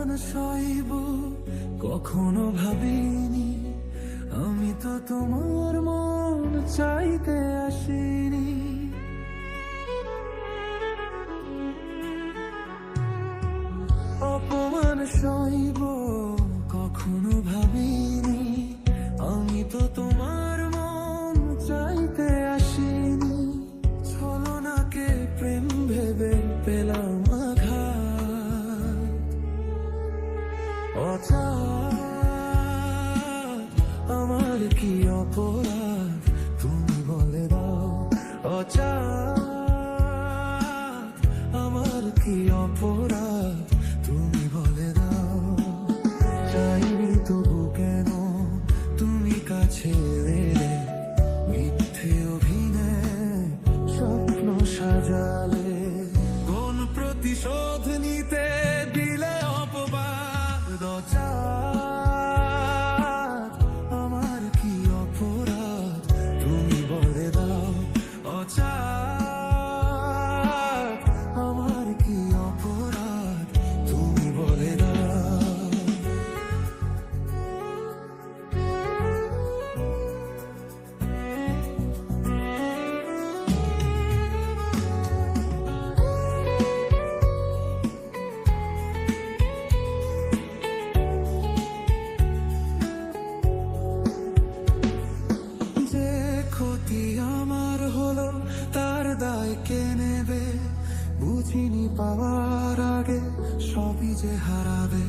অপমান সইব কখনো ভাবিনি, আমি তো তোমার মন চাইতে আসিনি। অপমান সইব কখনো ভাবিনি, আমি তো তোমার মন চাইতে আসিনি। ছলনাকে প্রেম ভেবে পেলাম আঘাত, অচার আমার কি অপরাধ তুমি বলে দাও। অচার আমার কি অপরাধ তুমি বলে দাও। চাইনি তবু কেন তুমি কাছে এলে, মিথ্যে অভিনয় স্বপ্ন সাজালে। কোন প্রতিশোধ নিতে দিলে অপবাদ। অচার আমার কি অপরাধ তুমি বলে দাও। অচার আমার কি অপরাধ তুমি বলে দাও। যে ক্ষতি আমার হলো তার দায় কে নেবে, বুঝিনি পাওয়ার আগে সবই যে হারাবে।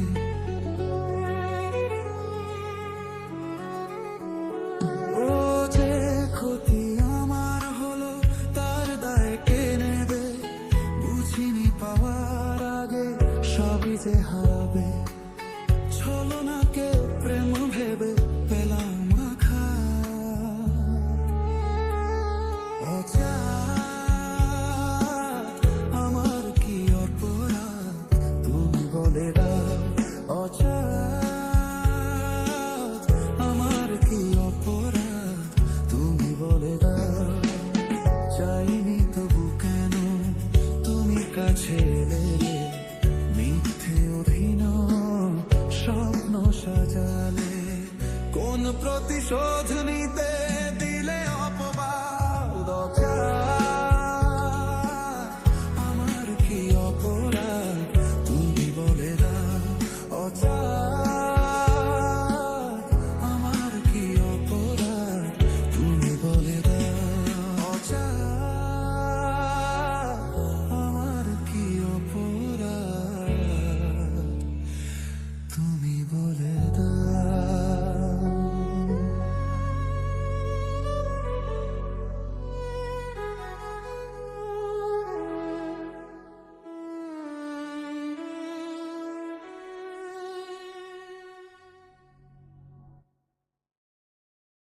ও যে ক্ষতি আমার হলো তার দায় কে নেবে, বুঝিনি পাওয়ার আগে সবই যে হারাবে। ছলনাকে প্রেম ভেবে পেলাম আঘাত, অচার আমার কি অপরাধ তুমি বলে দাও। অচার আমার কি অপরাধ তুমি বলে দাও। চাইনি তবু কেন তুমি কাছে এলে, মিথ্যে অভিনয় স্বপ্ন সাজালে। কোন প্রতিশোধ নিতে